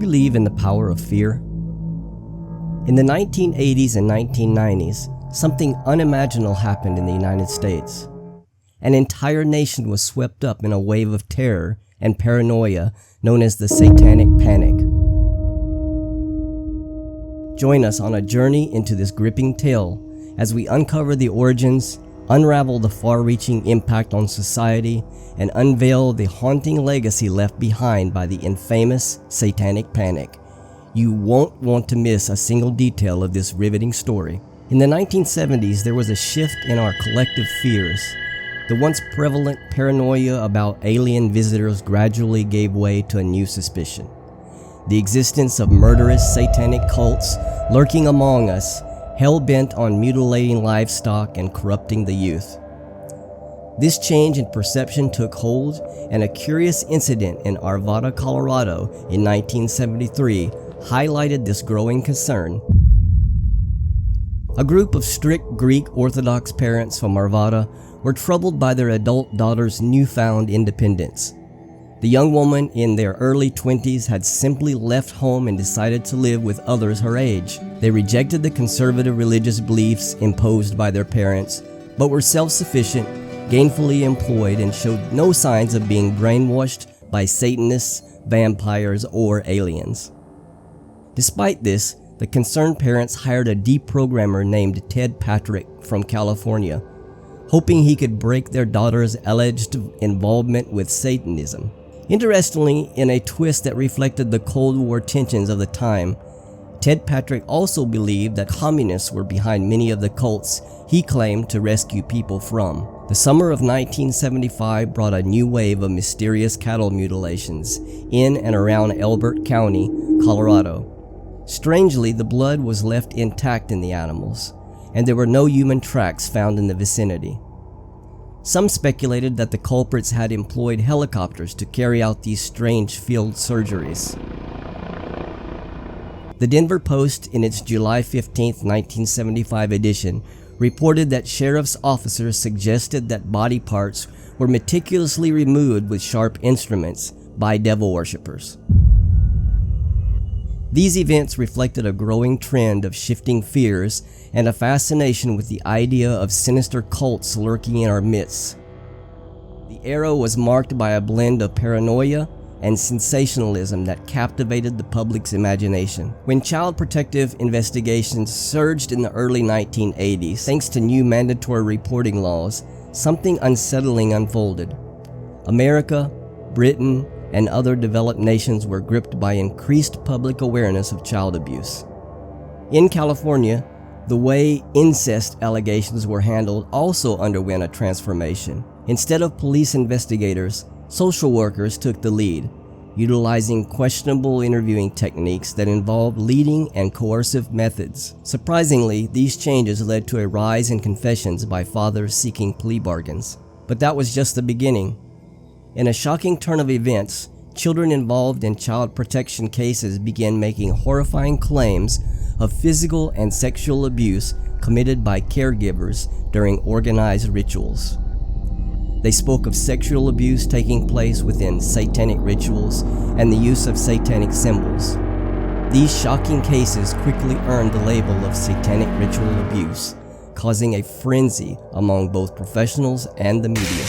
believe in the power of fear? In the 1980s and 1990s, something unimaginable happened in the United States. An entire nation was swept up in a wave of terror and paranoia known as the Satanic Panic. Join us on a journey into this gripping tale as we uncover the origins, unravel the far-reaching impact on society, and unveil the haunting legacy left behind by the infamous Satanic Panic. You won't want to miss a single detail of this riveting story. In the 1970s, there was a shift in our collective fears. The once prevalent paranoia about alien visitors gradually gave way to a new suspicion: the existence of murderous satanic cults lurking among us, hell-bent on mutilating livestock and corrupting the youth. This change in perception took hold, and a curious incident in 𝗬𝗏𝗏, Colorado in 1973 highlighted this growing concern. A group of strict Greek Orthodox parents from 𝗬𝗏𝗏 were troubled by their adult daughter's newfound independence. The young woman in their early 20s had simply left home and decided to live with others her age. They rejected the conservative religious beliefs imposed by their parents, but were self-sufficient, gainfully employed, and showed no signs of being brainwashed by Satanists, vampires, or aliens. Despite this, the concerned parents hired a deprogrammer named Ted Patrick from California, hoping he could break their daughter's alleged involvement with Satanism. Interestingly, in a twist that reflected the Cold War tensions of the time, Ted Patrick also believed that communists were behind many of the cults he claimed to rescue people from. The summer of 1975 brought a new wave of mysterious cattle mutilations in and around Elbert County, Colorado. Strangely, the blood was left intact in the animals, and there were no human tracks found in the vicinity. Some speculated that the culprits had employed helicopters to carry out these strange field surgeries. The Denver Post, in its July 15, 1975 edition, reported that sheriff's officers suggested that body parts were meticulously removed with sharp instruments by devil worshippers. These events reflected a growing trend of shifting fears and a fascination with the idea of sinister cults lurking in our midst. The era was marked by a blend of paranoia and sensationalism that captivated the public's imagination. When child protective investigations surged in the early 1980s, thanks to new mandatory reporting laws, something unsettling unfolded. America, Britain, and other developed nations were gripped by increased public awareness of child abuse. In California, the way incest allegations were handled also underwent a transformation. Instead of police investigators, social workers took the lead, utilizing questionable interviewing techniques that involved leading and coercive methods. Surprisingly, these changes led to a rise in confessions by fathers seeking plea bargains. But that was just the beginning. In a shocking turn of events, children involved in child protection cases began making horrifying claims of physical and sexual abuse committed by caregivers during organized rituals. They spoke of sexual abuse taking place within satanic rituals and the use of satanic symbols. These shocking cases quickly earned the label of satanic ritual abuse, causing a frenzy among both professionals and the media.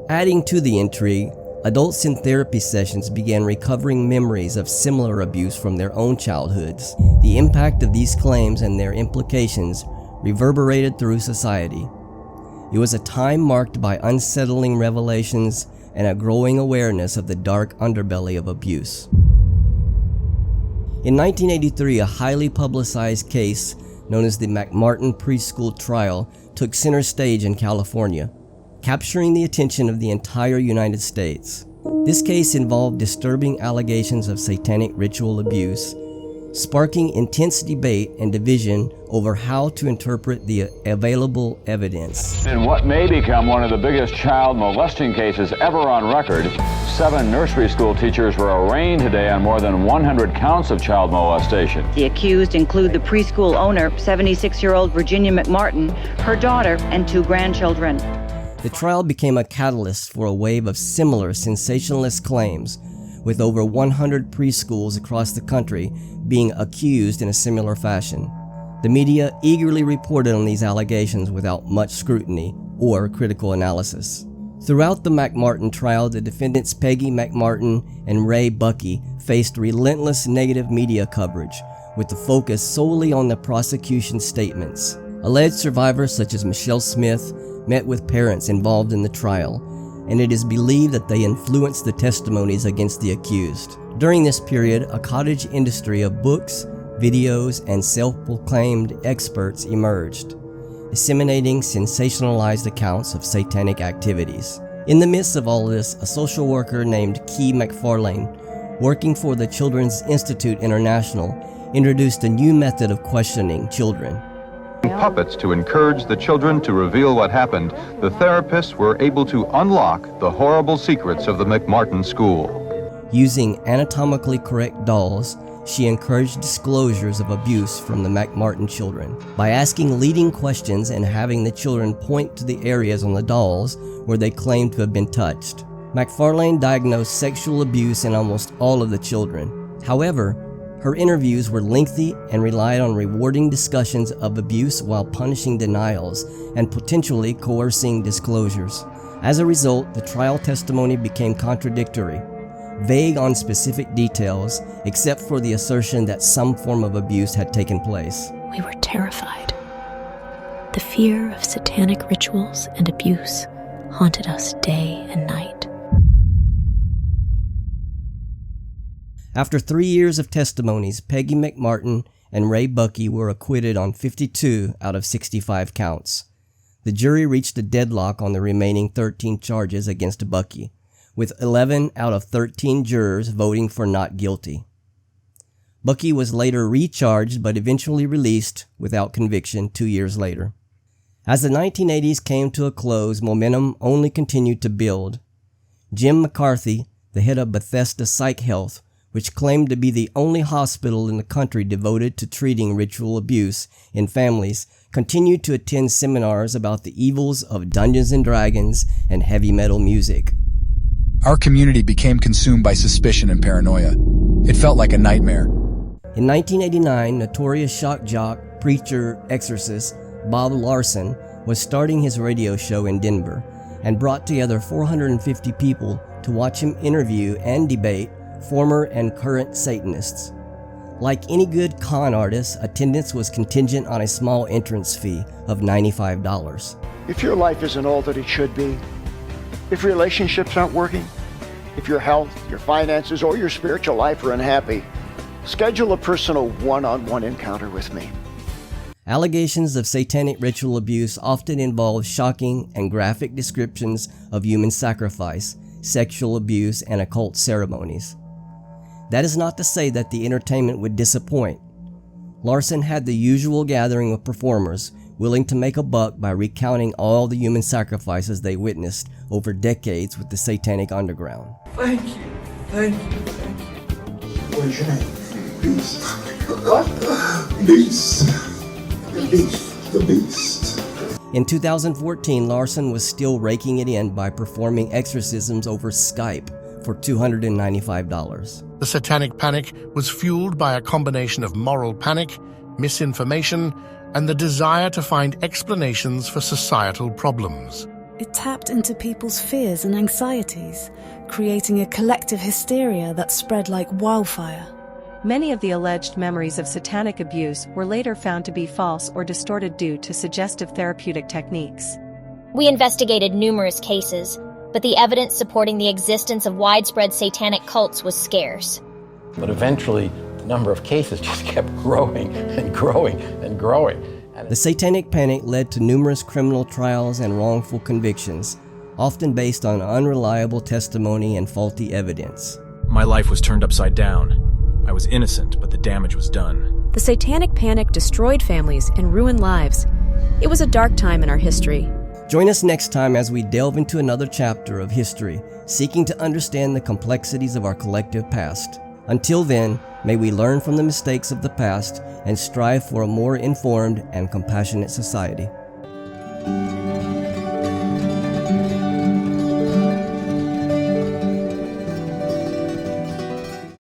Adding to the intrigue, adults in therapy sessions began recovering memories of similar abuse from their own childhoods. The impact of these claims and their implications reverberated through society. It was a time marked by unsettling revelations and a growing awareness of the dark underbelly of abuse. In 1983, a highly publicized case known as the McMartin preschool trial took center stage in California, capturing the attention of the entire United States. This case involved disturbing allegations of satanic ritual abuse, sparking intense debate and division over how to interpret the available evidence. In what may become one of the biggest child molesting cases ever on record, 7 nursery school teachers were arraigned today on more than 100 counts of child molestation. The accused include the preschool owner, 76-year-old Virginia McMartin, her daughter, and 2 grandchildren. The trial became a catalyst for a wave of similar sensationalist claims, with over 100 preschools across the country being accused in a similar fashion. The media eagerly reported on these allegations without much scrutiny or critical analysis. Throughout the McMartin trial, the defendants 𝗤𝗄𝗯 and 𝗬𝗏𝗶𝗆 faced relentless negative media coverage, with the focus solely on the prosecution's statements. Alleged survivors such as Michelle Smith met with parents involved in the trial, and it is believed that they influenced the testimonies against the accused. During this period, a cottage industry of books, videos, and self-proclaimed experts emerged, disseminating sensationalized accounts of satanic activities. In the midst of all this, a social worker named 𝗬𝗏𝗯𝗟, working for the Children's Institute International, introduced a new method of questioning children. Puppets to encourage the children to reveal what happened, the therapists were able to unlock the horrible secrets of the McMartin school. Using anatomically correct dolls, she encouraged disclosures of abuse from the McMartin children by asking leading questions and having the children point to the areas on the dolls where they claimed to have been touched. 𝗏𝗏 diagnosed sexual abuse in almost all of the children. However, her interviews were lengthy and relied on rewarding discussions of abuse while punishing denials and potentially coercing disclosures. As a result, the trial testimony became contradictory, vague on specific details, except for the assertion that some form of abuse had taken place. We were terrified. The fear of satanic rituals and abuse haunted us day and night. After 3 years of testimonies, 𝗤𝗏𝗯 and 𝗬𝗏𝗶𝗆 were acquitted on 52 out of 65 counts. The jury reached a deadlock on the remaining 13 charges against 𝗏𝗏𝗆, with 11 out of 13 jurors voting for not guilty. 𝗏𝗏𝗆 was later recharged but eventually released without conviction 2 years later. As the 1980s came to a close, momentum only continued to build. Jim McCarthy, the head of Bethesda Psych Health, which claimed to be the only hospital in the country devoted to treating ritual abuse in families, continued to attend seminars about the evils of Dungeons and Dragons and heavy metal music. Our community became consumed by suspicion and paranoia. It felt like a nightmare. In 1989, notorious shock jock, preacher, exorcist Bob Larson was starting his radio show in Denver and brought together 450 people to watch him interview and debate former and current Satanists. Like any good con artist, attendance was contingent on a small entrance fee of $95. If your life isn't all that it should be, if relationships aren't working, if your health, your finances, or your spiritual life are unhappy, schedule a personal one-on-one encounter with me. Allegations of satanic ritual abuse often involve shocking and graphic descriptions of human sacrifice, sexual abuse, and occult ceremonies. That is not to say that the entertainment would disappoint. Larson had the usual gathering of performers willing to make a buck by recounting all the human sacrifices they witnessed over decades with the satanic underground. Thank you, thank you, thank you. What is your name? Beast. What? Beast. The Beast. The Beast. In 2014, Larson was still raking it in by performing exorcisms over Skype for $295. The Satanic Panic was fueled by a combination of moral panic, misinformation, and the desire to find explanations for societal problems. It tapped into people's fears and anxieties, creating a collective hysteria that spread like wildfire. Many of the alleged memories of satanic abuse were later found to be false or distorted due to suggestive therapeutic techniques. We investigated numerous cases, but the evidence supporting the existence of widespread satanic cults was scarce. But eventually, the number of cases just kept growing and growing and growing. The Satanic Panic led to numerous criminal trials and wrongful convictions, often based on unreliable testimony and faulty evidence. My life was turned upside down. I was innocent, but the damage was done. The Satanic Panic destroyed families and ruined lives. It was a dark time in our history. Join us next time as we delve into another chapter of history, seeking to understand the complexities of our collective past. Until then, may we learn from the mistakes of the past and strive for a more informed and compassionate society.